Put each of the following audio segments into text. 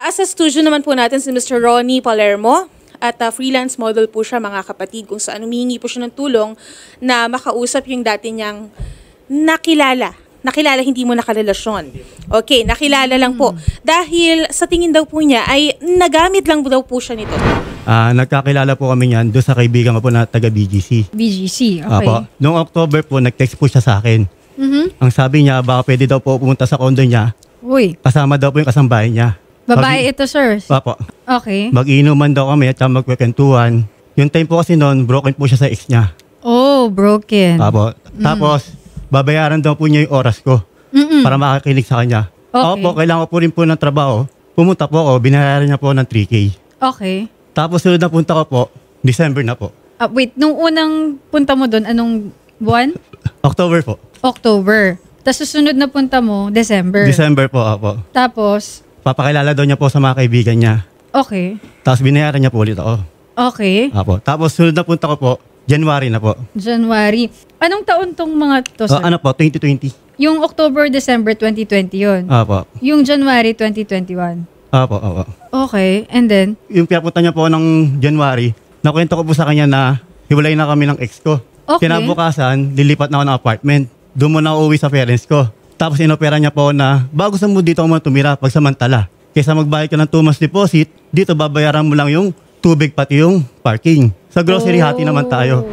Sa studio naman po natin si Mr. Ronnie Palermo at freelance model po siya mga kapatid kung saan humihingi po siya ng tulong na makausap yung dati niyang nakilala, hindi mo nakarelasyon. Okay, nakilala lang po. Dahil sa tingin daw po niya ay nagamit lang daw po siya nito. Nagkakilala po kami niyan doon sa kaibigan ko po na taga BGC. BGC, okay. Apo. Noong October po, nag-text po siya sa akin. Ang sabi niya, baka pwede daw po pumunta sa condo niya. Uy, Kasama daw po yung kasambahay niya. babae ito, sir. Apo. Okay. Mag-iinuman daw kami at magkwentuhan. Yung time po kasi noon, broken po siya sa ex niya. Oh, broken. Apo. Tapos, babayaran daw po niya yung oras ko para makakinig sa kanya. Okay. Opo, kailangan ko po rin po ng trabaho. Pumunta po ako, binayaran niya po ng 3K. Okay. Tapos sunod na punta ko po, December na po. Wait, nung unang punta mo doon, anong buwan? October po. October. Tapos susunod na punta mo, December. December po, apo. Tapos, Papakilala daw niya po sa mga kaibigan niya. okay. Tapos binayaran niya po ulit ako. Okay. Apo. Tapos sunod na punta ko po, January na po. January. Anong taon tong mga to, sir? Ano po, 2020. Yung October, December 2020 yun. Apo. Yung January 2021. Apo, apo. Okay. And then, Yung pinapunta niya po ng January, nakwento ko po sa kanya na hiwalay na kami ng ex ko. Okay. Kinabukasan, lilipat na ako ng apartment. Doon mo na uuwi sa parents ko. Tapos inopera niya po na bago sa mo dito ako tumira pagsamantala. Kaysa magbayad ka ng 2 months deposit, dito babayaran mo lang yung tubig pati yung parking. Sa grocery hati naman tayo.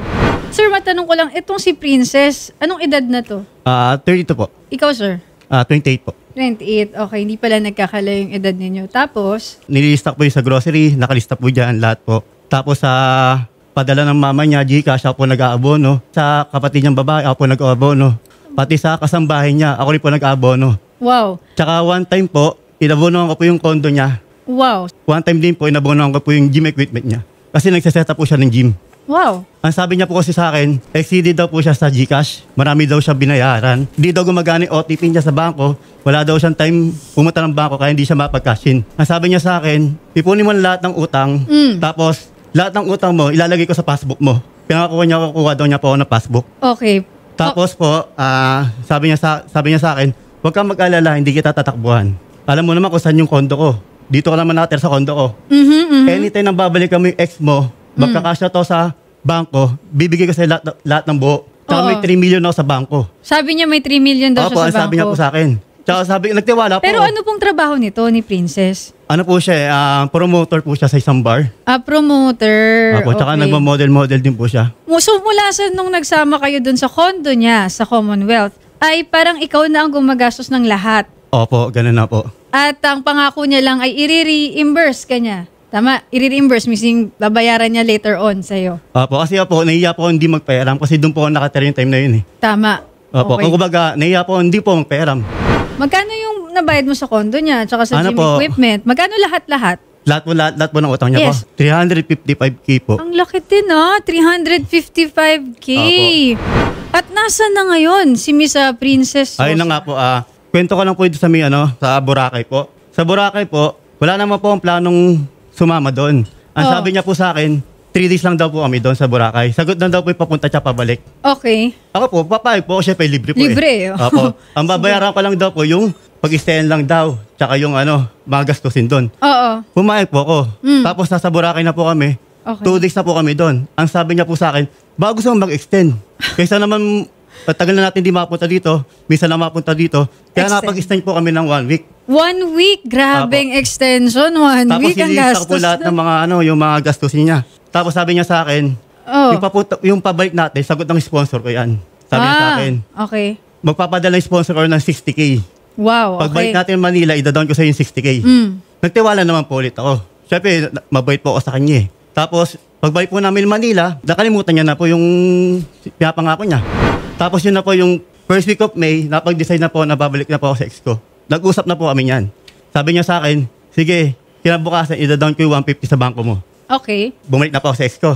Sir, matanong ko lang, itong si Princess, anong edad na to? 32 po. Ikaw, sir? 28 po. 28. Okay, hindi pala nagkakala yung edad ninyo. Tapos, Nililistak po yung sa grocery, nakalista po dyan lahat po. Tapos sa padala ng mama niya, Gcash, ako po nag-aabono. Sa kapatid niyang babae, ako po nag-aabono. Pati sa kasambahay niya, ako rin po nag-aabono. wow. Tsaka one time po, inabonohan ko po yung condo niya. Wow. One time din po, inabonohan ko po yung gym equipment niya. Kasi nagsaseta po siya ng gym. Wow. Ang sabi niya po kasi sa akin, exceeded daw po siya sa Gcash. Marami daw siya binayaran. Hindi daw gumagana yung OTP niya sa bangko. Wala daw siyang time pumunta ng bangko kaya hindi siya mapag-cash in. Ang sabi niya sa akin, ipunin mo lahat ng utang. Tapos, lahat ng utang mo, ilalagay ko sa passbook mo. Pinakakuha niya, kukuha daw niya po ako ng passbook. Okay. Tapos po, sabi niya sa akin, huwag kang mag-alala, hindi kita tatakbuhan. Alam mo naman kung saan yung kondo ko. Dito ka naman nakatira sa kondo ko. Anytime nang babalik kami yung ex mo, magkakasya to sa bangko, bibigay ko sa lahat ng buo. Tsaka may 3 million ako sa bangko. Sabi niya may 3 million daw Opo, siya sa bangko. sabi niya po sa akin. Tsaka nagtiwala po. Pero ano pong trabaho nito ni Princess? Ano po siya, promoter po siya sa isang bar. Promoter. Opo, tsaka Okay. nagmamodel-model din po siya. So mula sa nung nagsama kayo dun sa condo niya sa Commonwealth, ay parang ikaw na ang gumagastos ng lahat. Opo, ganun na po. At ang pangako niya lang ay i-reimburse ka niya. Tama? I-reimburse, missing babayaran niya later on sa'yo. Opo, kasi po, nahiya po hindi magpairam kasi doon po ako nakatira yung time na yun eh. Tama. Opo, Okay. kung kumbaga, nahiya po hindi po magpairam. Magkano yung nabayad mo sa condo niya tsaka sa Ano gym po? equipment? Magkano lahat-lahat? Lahat po ng utang niya Yes. po. 355K po. Ang laki din 355K. At nasa na ngayon si Miss Princess Sosa? Ayun na nga po, kwento ko lang po ito sa sa Boracay po. Sa Boracay po, wala naman po ang planong sumama doon. Ang sabi niya po sa akin, 3 days lang daw po kami doon sa Boracay. Sagot na daw po yung papunta siya pabalik. Okay. Ako po, papayag po, syempre libre po Libre, eh. oh. Opo. Ang babayaran ko lang daw po yung pag-stayan lang daw, tsaka yung mga gastusin doon. Oo. Pumayag po ako. Tapos nasa Boracay na po kami. Okay. 2 days na po kami doon. Ang sabi niya po sa akin, bago gusto mong mag-extend. Kaysa naman, tagal na natin di mapunta dito, minsan na mapunta dito. Kaya Extend. napag-extend po kami ng 1 week. 1 week? Grabeng extension. 1 Tapos week ang ililista ko po gastos. lahat ng mga, yung mga gastusin niya. Tapos sabi niya sa akin, Oh. yung pabalik natin, sagot ng sponsor ko yan. Sabi niya sa akin, Okay. magpapadala yung sponsor ko ng 60K. Wow, okay. Pagbalik natin in Manila, idadown ko sa yung 60K. Nagtiwala naman po ulit ako. Siyempre, mabait po ako sa kanya eh. Tapos, pagbalik po namin in Manila, nakalimutan niya na po yung pinapangako niya. Tapos yun na po yung first week of May, napag-decide na po na babalik na po ako sa ex ko. Nag-usap na po kami niyan. Sabi niya sa akin, sige, kinabukasan, idadown ko yung 150 sa bangko mo. Okay. Bumalik na po ako sa ex ko.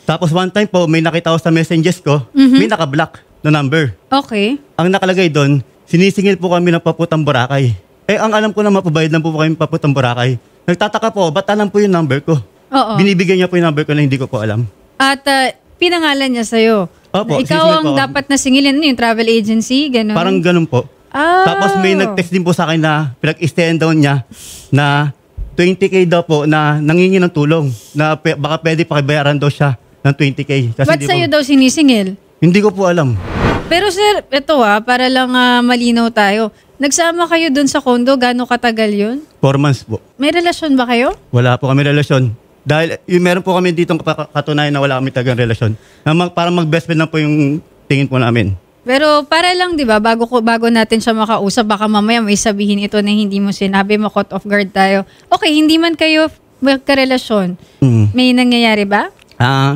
Tapos one time po, may nakita ko sa messages ko, may naka-block na number. Okay. Ang nakalagay doon, sinisingil po kami ng paputang Boracay. Ang alam ko na mapabayad lang po kami paputang Boracay. Nagtataka po, ba't alam po yung number ko? Oo. Binibigyan niya po yung number ko na hindi ko po alam. At pinangalan niya sa'yo. Opo, Na ikaw sisingil ang po ako. dapat na singilin. Ano yung travel agency? Ganun? Parang ganun po. Tapos may nag-text din po sa akin na pinag-stand down niya na 20K daw po na nangingi ng tulong na baka pwede pakibayaran daw siya ng 20K. Kasi Ba't di sa'yo po, daw sinisingil? hindi ko po alam. Pero sir, ito para lang malinaw tayo. Nagsama kayo dun sa condo, gaano katagal yun? 4 months po. May relasyon ba kayo? Wala po kami relasyon. Dahil meron po kami ditong katunayan na wala kami tagang relasyon. Parang mag-best friend lang po yung tingin po namin. Pero para lang, di ba, bago natin siya makausap, baka mamaya may sabihin ito na hindi mo sinabi, caught off guard tayo. Okay, hindi man kayo magkarelasyon. May nangyayari ba?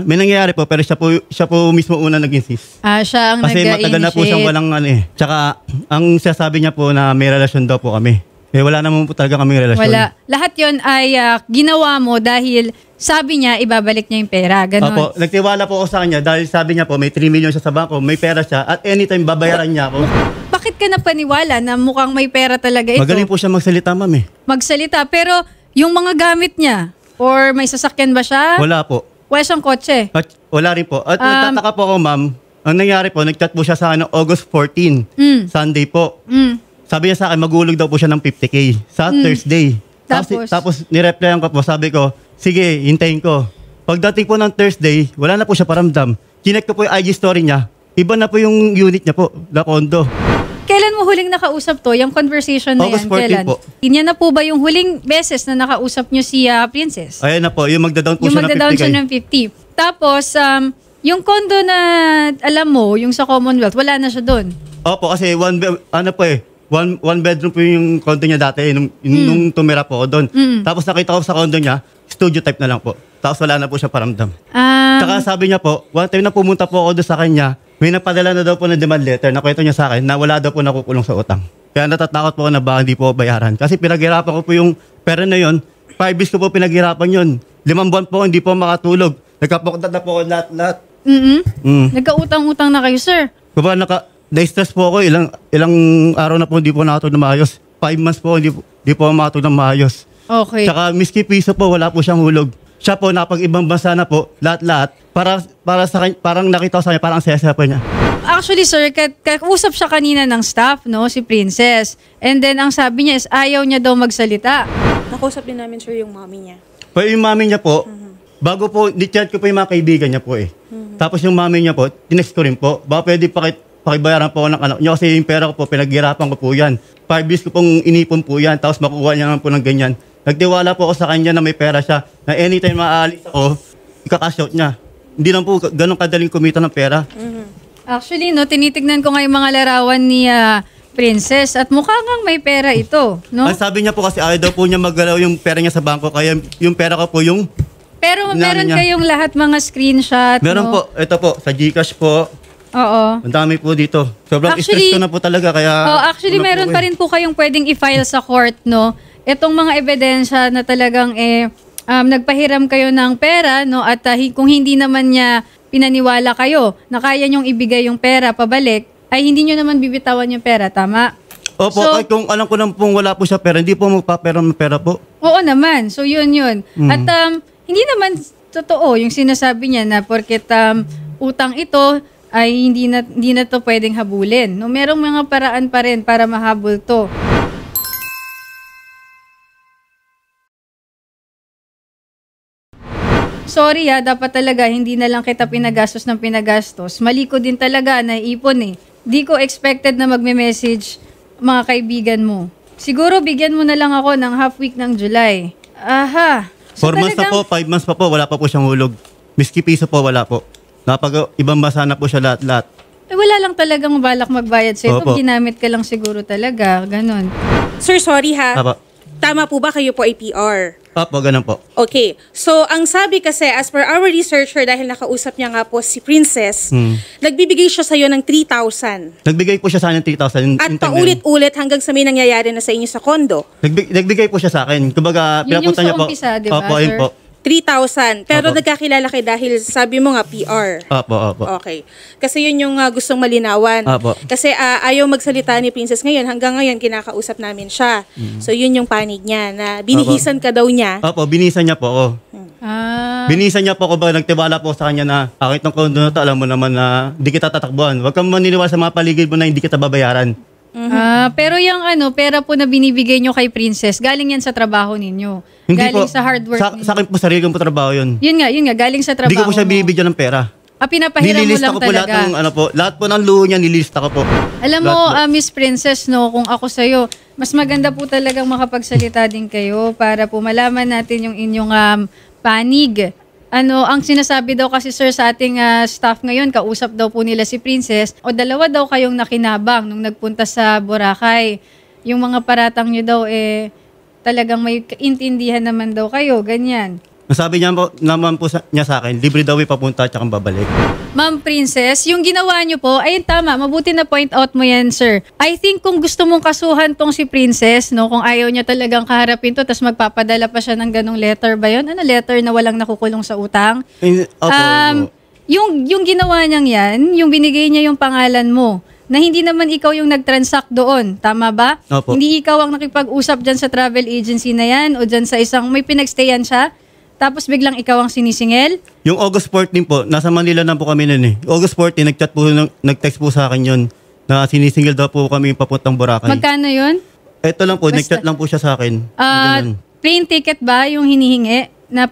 May nangyayari po, pero siya po mismo una nag-insist. Siya ang Kasi matagal na po siyang walang Tsaka, ang sasabi niya po na may relasyon daw po kami. Wala naman po talaga kami relasyon. Wala. Lahat yon ay ginawa mo dahil sabi niya ibabalik niya yung pera. Ganon. Opo, nagtiwala po ako sa kanya dahil sabi niya po may 3 million siya sa bangko, may pera siya at anytime babayaran niya ako. Bakit ka napaniwala na mukhang may pera talaga ito? Magaling po siya magsalita, ma'am Magsalita, pero yung mga gamit niya or may sasakyan ba siya? Wala po. Wala siyang kotse? At wala rin po. At nagtataka po ako, ma'am. Ang nangyari po, nag-chat po siya sa akin August 14, Sunday po. Sabi niya sa akin, magulog daw po siya ng 50K sa Thursday. Tapos nireplyan ko po, sabi ko, sige, hintayin ko. Pagdating po ng Thursday, wala na po siya paramdam. Chinek ko po yung IG story niya. Iba na po yung unit niya po, na condo. Kailan mo huling nakausap to? Yung conversation na August yan, 14 kailan? po. Yan na po ba yung huling beses na nakausap niyo si Princess? Ayan na po, yung magda-down po Yung siya ng 50K. magda-down siya ng 50. Tapos, yung condo na alam mo, yung sa Commonwealth, wala na siya doon. Opo, kasi one bedroom po yung condo niya dati nung tumira po ako doon. Tapos nakita ko sa condo niya, studio type na lang po. Tapos wala na po siya paramdam. Tsaka sabi niya po, one time na pumunta po ako doon sa kanya, may napadala na daw po na demand letter na kwento niya sa akin na wala daw po nakukulong sa utang. Kaya natatakot po ako na baka hindi po bayaran. Kasi pinaghirapan ko po yung pera na yon. 5 years ko po pinaghirapan yun. 5 buwan po hindi po makatulog. Nagkapokdat na po ako lahat. Nagkautang-utang na kayo, sir. Kaya na-stress po ako. Ilang araw na po hindi po nakatulog na maayos. 5 months po hindi po makatulog na maayos. Okay. Tsaka miski piso po, wala po siyang hulog. Siya po, napag-ibang bansa na po, lahat-lahat. Para sa kanya, parang nakita ko sa kanya, parang ang saya-saya po niya. Actually, sir, kausap siya kanina ng staff, no, si Princess. And then, ang sabi niya is ayaw niya daw magsalita. Nakausap din namin, sir, yung mommy niya. Pero yung mami niya po, bago po, di-chat ko po yung mga kaibigan niya po Tapos yung mami niya po, tinext ko rin po, baka pwede pakibayaran po ako ng anak niya kasi yung pera ko po, pinaghirapan ko po yan. 5 years ko pong inipon po yan, tapos makukuha niya naman po ng ganyan. Nagtiwala po ako sa kanya na may pera siya, na anytime maaalis ako, ika-cash out niya. Hindi lang po ganun kadaling kumita ng pera. Actually, no, tinitignan ko nga yung mga larawan ni Princess at mukha ngang may pera ito, no? Ang sabi niya po kasi ayaw daw po niya maggalaw yung pera niya sa bangko, kaya yung pera ko po yung... Pero Inano meron niya. kayong lahat mga screenshot, Meron no? po, ito po, sa GCash po, Oo. ang dami po dito. Sobrang Actually, stress ko na po talaga, kaya... actually, meron pa rin po kayong pwedeng i-file sa court, no? Itong mga ebidensya na talagang nagpahiram kayo ng pera, no? At kung hindi naman niya pinaniwala kayo na kaya niyong ibigay yung pera pabalik, ay hindi niyo naman bibitawan yung pera, tama? Opo, So- ay, kung alam ko lang pong wala po siya pera, hindi po magpapera ng pera po. Oo naman. So, yun. At hindi naman totoo yung sinasabi niya na porket utang ito ay hindi na to pwedeng habulin. No, merong mga paraan pa rin para mahabol to. Sorry dapat talaga hindi na lang kita pinagastos ng pinagastos. Mali ko din talaga, naiipon Di ko expected na magme-message mga kaibigan mo. Siguro bigyan mo na lang ako ng half week ng July. Aha. 4 months na po, 5 months pa po, wala pa po siyang hulog. Miski piso po, wala po. Ibang basa na po siya lahat-lahat. Wala lang talagang balak magbayad sa'yo. Opo. Ginamit ka lang siguro talaga. Ganon. Sir, sorry ha. Apo. Tama po ba kayo po ay PR? Opo, ganun po. Okay. So, ang sabi kasi, as per our researcher, dahil nakausap niya nga po si Princess, nagbibigay siya sa'yo ng 3,000. Nagbigay po siya sa akin ng 3,000. At paulit-ulit hanggang sa may nangyayari na sa inyo sa kondo. Nagbigay po siya sa akin. Kumbaga, Yun yung pinapunta niya sa po. umpisa, di ba, Opo, ayun sir? po. 3,000. Pero Opo. nagkakilala kayo dahil sabi mo nga PR. Opo. Okay. Kasi yun yung gustong malinawan. Opo. Kasi ayaw magsalita ni Princess ngayon. Hanggang ngayon, kinakausap namin siya. So, yun yung panig niya na binihisan ka daw niya. Opo, binisan niya po ako. Binisan niya po ako ba, nagtiwala po sa kanya na akit ng kondo na to, alam mo naman na hindi kita tatakbuhan. Huwag kang maniniwala sa mga paligid mo na hindi kita babayaran. Pero yung pera po na binibigay nyo kay Princess, galing yan sa trabaho ninyo. Hindi galing po. sa hard work ninyo. Sa akin po, sarili ko po trabaho yun. Yun nga, galing sa trabaho Hindi ko po siya mo. binibigyan ng pera. Pinapahiram mo Nililista lang ko po lahat talaga. ng lahat po ng luho niya, nililista ko po. Alam mo, Lahat po. Miss Princess, no, kung ako sa'yo, mas maganda po talagang makapagsalita din kayo para po malaman natin yung inyong panig. Ang sinasabi daw kasi sir sa ating staff ngayon, kausap daw po nila si Princess, o dalawa daw kayong nakinabang nung nagpunta sa Boracay. Yung mga paratang nyo daw, talagang may intindihan naman daw kayo, ganyan. Nasabi niya po, naman po niya sa akin, libre daw papunta at saka babalik. Ma'am Princess, yung ginawa nyo po, ayun tama, mabuti na point out mo yan, sir. I think kung gusto mong kasuhan tong si Princess, no, kung ayaw niya talagang kaharapin to, tapos magpapadala pa siya ng ganong letter ba yun? Ano letter na walang nakukulong sa utang? Opo. Yung ginawa niyang yan, yung binigay niya yung pangalan mo, na hindi naman ikaw yung nag-transact doon, tama ba? Opo. Hindi ikaw ang nakipag-usap dyan sa travel agency na yan o dyan sa isang may pinagstayan siya, tapos biglang ikaw ang sinisingil? Yung August 14 po, nasa Manila na po kami nun August 14, nag-text po sa akin yun na sinisingil daw po kami papuntang Boracay. Magkano yun? Ito lang po, Basta. nag-chat lang po siya sa akin. Ganun. Plane ticket ba yung hinihingi? Na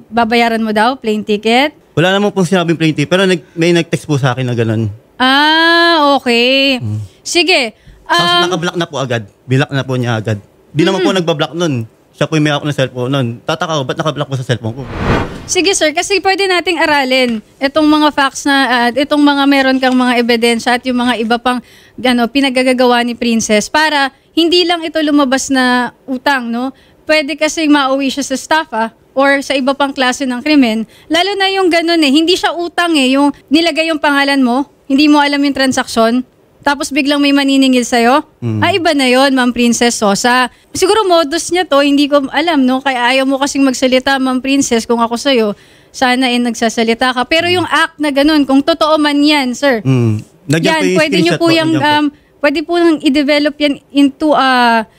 babayaran mo daw? Plane ticket? Wala naman po sinabing plane ticket, pero may nag-text po sa akin na gano'n. Okay. Sige. Tapos naka-block na po agad. Bilak na po niya agad. Di naman po nagbablock nun. Siya po yung may ako ng cellphone nun. Tataka ko, ba't naka-block po sa cellphone ko? Sige sir, kasi pwede nating aralin itong mga facts na, itong mga meron kang mga ebidensya at yung mga iba pang pinagagagawa ni Princess para hindi lang ito lumabas na utang, no? Pwede kasing mauwi siya sa staff, or sa iba pang klase ng krimen. Lalo na yung ganun hindi siya utang yung nilagay yung pangalan mo, hindi mo alam yung transaksyon, tapos biglang may maniningil sa'yo. Iba na yon, Ma'am Princess Sosa. Siguro modus niya to, hindi ko alam, no? Kaya ayaw mo kasing magsalita, Ma'am Princess, kung ako sa'yo, sana nagsasalita ka. Pero yung act na ganun, kung totoo man yan, sir, yan, pwede nyo po yung, pwede po nang i-develop yan into a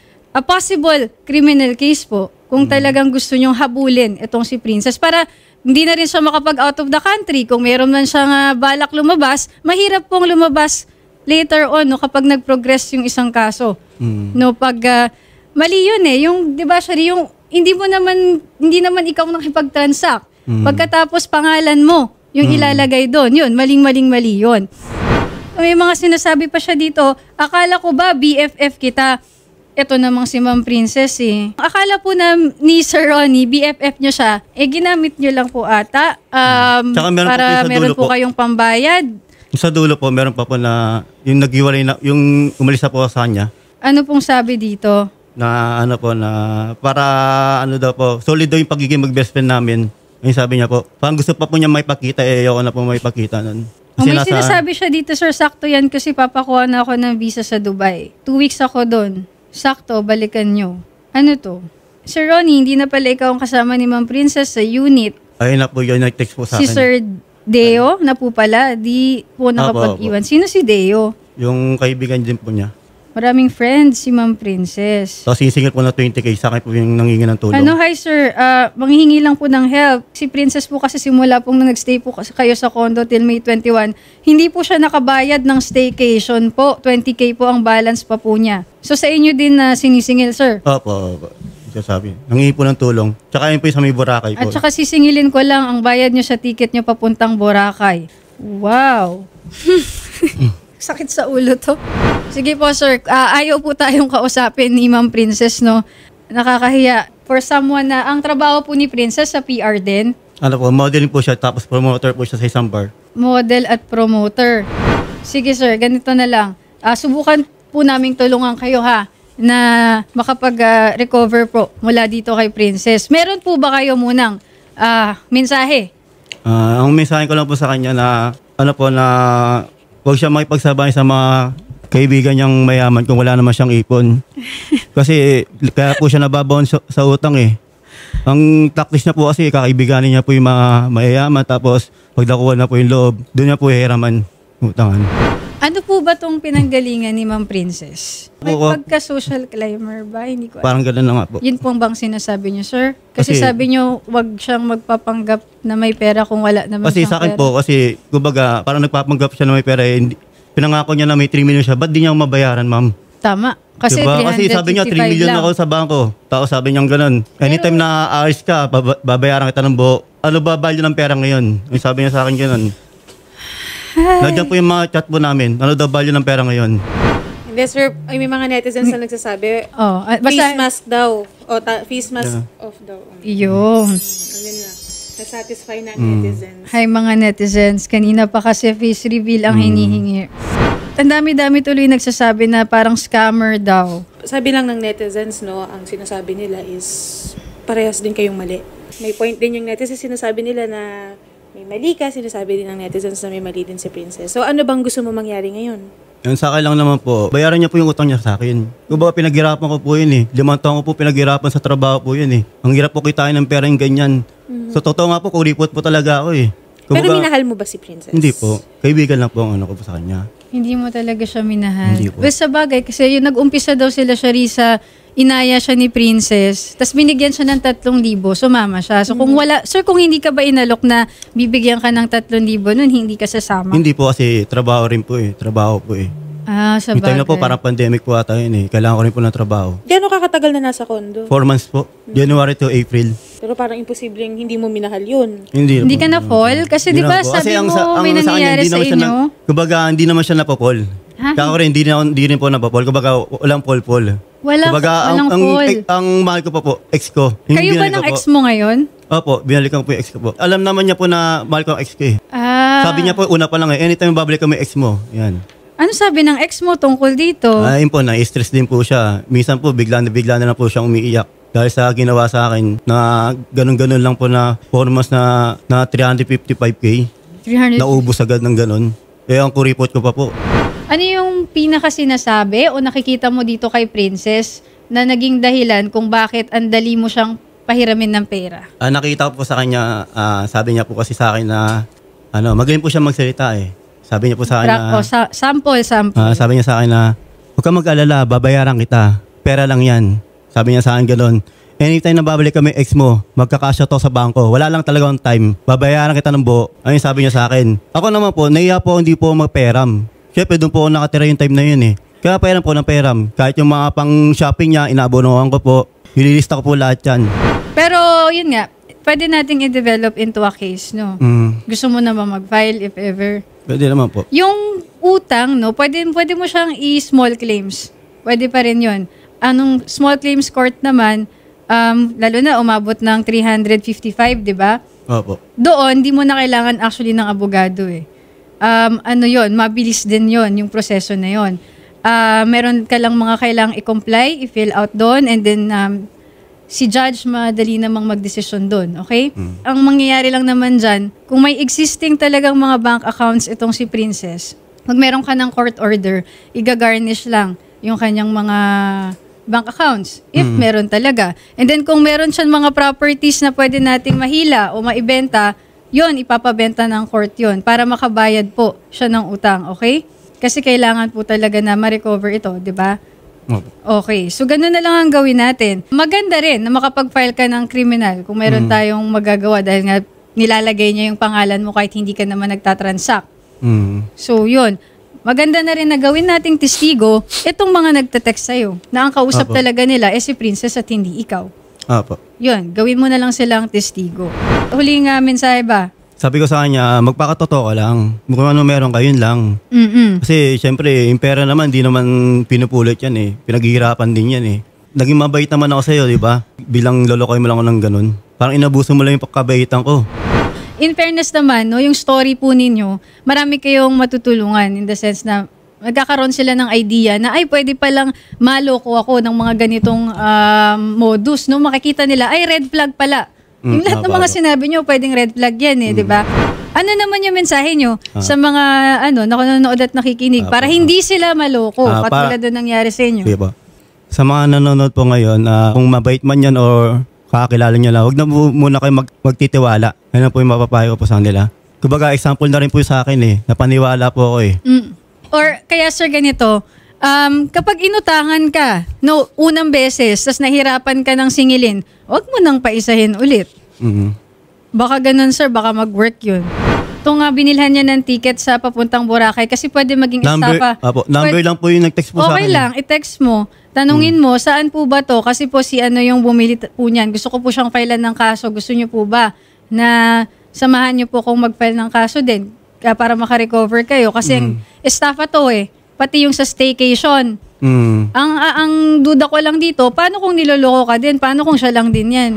possible criminal case po kung talagang gusto nyong habulin itong si Princess para hindi na rin siya makapag out of the country. Kung meron man siyang balak lumabas, mahirap pong lumabas later on, no, kapag nag-progress yung isang kaso. No, pag mali yun yung 'di ba, Shari, yung hindi naman ikaw nakipag-transact. Pagkatapos pangalan mo yung ilalagay doon, yun, mali yun. May mga sinasabi pa siya dito, akala ko ba BFF kita? Ito namang si Ma'am Princess Akala po na ni Sir Ronnie, BFF nyo siya, ginamit nyo lang po ata Tsaka meron para po sa meron dulo po po kayong pambayad. Sa dulo po, meron pa po na yung naghiwalay na, yung umalis na po sa kanya. Ano pong sabi dito? Na para daw po, solid daw yung pagiging mag-best friend namin. Yung sabi niya po, parang gusto pa po niya may pakita, ayoko na po may pakita nun. May sinasabi siya dito, sir, sakto yan kasi papakuha na ako ng visa sa Dubai. 2 weeks ako doon. Sakto, balikan nyo. Ano to? Sir Ronnie, hindi na pala ikaw ang kasama ni Ma'am Princess sa unit. Ayun na po yun, nag-text po sa Si akin. Sir Deo na po pala, di po nakapag-iwan. Sino si Deo? Yung kaibigan din po niya. Maraming friends si Ma'am Princess. Tapos sisingil po na 20K, sa akin po yung nangingi ng tulong. Hi sir, manghihingi lang po ng help. Si Princess po kasi simula pong nag-stay po kayo sa condo till May 21, hindi po siya nakabayad ng staycation po. 20K po ang balance pa po niya. So sa inyo din na sinisingil, sir? Opo. Sabi. Nangingi po ng tulong. Tsaka yun po yung sa may Boracay po. At saka sisingilin ko lang ang bayad niyo sa ticket niyo papuntang Boracay. Wow. Sakit sa ulo to. Sige po sir, ayaw po tayong kausapin ni Ma'am Princess, no? Nakakahiya. For someone na, ang trabaho po ni Princess sa PR din. Modeling po siya, tapos promoter po siya sa isang bar. Model at promoter. Sige sir, ganito na lang. Subukan po naming tulungan kayo na makapag-recover po mula dito kay Princess. Meron po ba kayo munang mensahe? Ang mensahe ko lang po sa kanya na huwag siya makipagsabay sa mga kaibigan niyang mayaman kung wala naman siyang ipon. Kasi kaya po siya nababaon sa utang Ang tactics niya po kasi kakaibiganin niya po yung mga mayayaman, tapos pagdakuha na po yung loob, doon niya po hihiraman utangan. Ano po ba tong pinanggalingan ni Ma'am Princess? May Oo. pagka-social climber ba? Hindi ko alam. Parang gano'n na nga po. Yun pong bang sinasabi niyo, sir? Kasi sabi niyo, wag siyang magpapanggap na may pera kung wala naman Kasi siyang sa akin pera. po, kasi kumbaga parang nagpapanggap siya na may pera, pinangako niya na may 3 million siya, ba't di niya ako mabayaran, ma'am? Tama. Kasi Diba? Kasi sabi niya 3 million lang. ako sa bangko. Tapos sabi niya ganun. Anytime na aalis ka, babayaran kita ng buo. Ano ba value ng pera ngayon? Yung sabi niya sa akin ganun. Nandiyan po yung mga chat po namin. Ano daw value ng pera ngayon? Hindi, sir. Ay, may mga netizens na nagsasabi, Oh, face mask daw. O, face mask off daw. Yun. Ayun na. Nasatisfy na ang netizens. Hi mga netizens. Kanina pa kasi face reveal ang hinihingi. Ang dami-dami tuloy nagsasabi na parang scammer daw. Sabi lang ng netizens, no, ang sinasabi nila is parehas din kayong mali. May point din yung netizens, sinasabi nila na may mali ka, sinasabi din ng netizens na may mali din si Princess. So ano bang gusto mo mangyari ngayon? Yung sa akin lang naman po, bayaran niya po yung utang niya sa akin. Kung ba pinaghirapan ko po yun eh. 5 taon ko po pinaghirapan sa trabaho po yun eh. Ang hirap po kitain ng pera yung ganyan. So totoo nga po, kuripot po talaga ako eh. Pero minahal mo ba si Princess? Hindi po. Kaibigan lang po ang ano ko po sa kanya. Hindi mo talaga siya minahal. Hindi po. Well, sa bagay, kasi yung nag-umpisa daw sila Sharissa, inaya siya ni Princess, tapos binigyan siya ng 3,000, sumama siya. So kung wala, sir, kung hindi ka ba inalok na bibigyan ka ng 3,000 nun, hindi ka sasama? Hindi po kasi trabaho rin po eh. Trabaho po eh. Ah, sa Yung time bagay. na po, parang pandemic po ata yun eh. Kailangan ko rin po ng trabaho. Gano'ng kakatagal na nasa kondo? 4 months po. January to April. Pero parang imposibleng hindi mo minahal yun. Hindi Hindi po. ka na-fall? Kasi di Hindi ba naman po. sabi Kasi mo sa may kanya, nangyayari hindi sa naman siya inyo? kumbaga, hindi naman siya napapol. Ha? Kaya ko rin, hindi rin po napapol. Kumbaga, walang pol-pol. Walang fall. ang mahal ko pa po, ex ko. Yung Kayo ba binalik ng ko ex po. mo ngayon? Opo, binalikan ko po yung ex ko po. Alam naman niya po na mahal ko ang ex ko eh. Ah. Sabi niya po, una pa lang eh, anytime babalik kami ex mo. Yan. Ano sabi ng ex mo tungkol dito? Ayun po, na-stress din po siya. Minsan po, bigla na lang po siyang umiiyak. Dahil sa ginawa sa akin na ganun-ganun lang po na 4 months na 355K. 300. Naubos agad ng ganun. Eh, ang kuripot ko pa po. Ano yung pinaka sinasabi o nakikita mo dito kay Princess na naging dahilan kung bakit ang dali mo siyang pahiramin ng pera? Nakita ko po sa kanya, sabi niya po kasi sa akin na magaling po siya magsalita eh. Sabi niya po sa akin na, Sample. sabi niya sa akin na, huwag ka mag-alala, babayaran kita. Pera lang yan. Sabi niya sa akin gano'n. Anytime na babalik kami ex mo, magkakasya to sa bangko. Wala lang talaga ang time. Babayaran kita ng buo. Ayun sabi niya sa akin. Ako naman po, naiya po hindi po magperam. Siyempre doon po ako nakatira yung time na yun eh. Kaya pairam po ng peram. Kahit yung mga pang shopping niya, inaabonohan ko po. Nililista ko po lahat yan. Pero yun nga, pwede nating i-develop into a case, no? Gusto mo naman mag-file if ever. Pwede naman po. Yung utang, no, pwede mo siyang i-small claims. Pwede pa rin yun. Anong small claims court naman, lalo na umabot ng 355, di ba? Opo. Doon, di mo na kailangan actually ng abogado eh. Mabilis din yon yung proseso na yon. Meron ka lang mga kailangang i-comply, i-fill out doon, and then si judge madali namang magdesisyon doon, okay? Ang mangyayari lang naman dyan, kung may existing talagang mga bank accounts itong si Princess, pag meron ka ng court order, i-garnish lang yung kanyang mga bank accounts, if meron talaga. And then kung meron siyang mga properties na pwede nating mahila o maibenta, yon ipapabenta ng court yon para makabayad po siya ng utang, okay? Kasi kailangan po talaga na ma-recover ito, di ba? Opo. Okay, so ganun na lang ang gawin natin. Maganda rin na makapag-file ka ng criminal kung meron tayong magagawa dahil nga nilalagay niya yung pangalan mo kahit hindi ka naman nagtatransact. So yun, maganda na rin na gawin nating testigo itong mga nagte-text sa'yo na ang kausap Apo. talaga nila si Princess at hindi ikaw. Opo. Yun, gawin mo na lang silang testigo. Huling mensahe ba? Sabi ko sa kanya, magpakatotoo ka lang. Kung ano meron ka, yun lang. Kasi syempre, yung pera naman, di naman pinupulot yan eh. Pinaghihirapan din yan eh. Naging mabait naman ako sa'yo, di ba? Bilang lolokoy mo lang ako ng ganun. Parang inabuso mo lang yung pagkabaitan ko. In fairness naman, no, yung story po ninyo, marami kayong matutulungan in the sense na magkakaroon sila ng idea na ay pwede palang maloko ako ng mga ganitong modus, no? Makikita nila ay red flag pala. Yung lahat ng mga sinabi nyo, pwedeng red flag yan eh, di ba? Ano naman yung mensahe nyo sa mga nanonood at nakikinig para hindi sila maloko katulad doon nangyari sa inyo? Sige po. Sa mga nanonood po ngayon, kung mabait man yan or kakakilala nyo lang, huwag na muna kayo magtitiwala. Yan po yung mapapayo ko po sa kanila. Kumbaga, example na rin po sa akin eh. Napaniwala po ako eh. Or kaya sir ganito, kapag inutangan ka, unang beses, tas nahirapan ka ng singilin, huwag mo nang paisahin ulit. Baka ganun sir, baka mag-work yun. itong binilhan niya ng ticket sa papuntang Boracay kasi pwede maging estafa. Number lang po yung nag-text po sa akin. Okay lang, i-text mo. Tanungin mo, saan po ba to? Kasi po si yung bumili po niyan. Gusto ko po siyang filean ng kaso. Gusto niyo po ba na samahan niyo po kung mag-file ng kaso din para makarecover kayo? Kasi estafa to pati yung sa staycation. Ang duda ko lang dito, paano kung niloloko ka din? Paano kung siya lang din yan?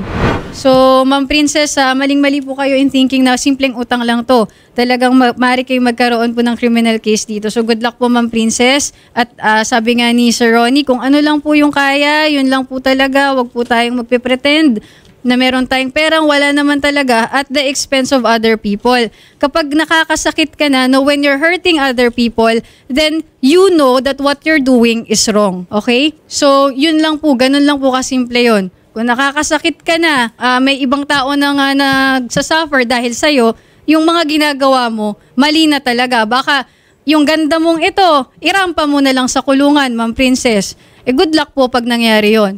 So, Ma'am Princess, maling-mali po kayo in thinking na simpleng utang lang to. Talagang maaari kayo magkaroon po ng criminal case dito. So, good luck po, Ma'am Princess. At sabi nga ni Sir Ronnie, kung ano lang po yung kaya, yun lang po talaga. Huwag po tayong magpe-pretend na meron tayong perang wala naman talaga at the expense of other people. Kapag nakakasakit ka na, no, when you're hurting other people, then you know that what you're doing is wrong. Okay? So, yun lang po. Ganun lang po kasimple yun. Kung nakakasakit ka na, may ibang tao na nga nagsasuffer dahil sa'yo, yung mga ginagawa mo, mali na talaga. Baka yung ganda mong ito, irampa mo na lang sa kulungan, Ma'am Princess. Good luck po pag nangyari yon.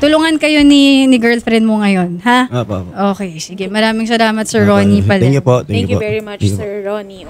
Tulungan kayo ni girlfriend mo ngayon, ha? Apo. Okay, sige. Maraming salamat, Sir Ronnie. Thank you po. Thank you very much, Sir Ronnie.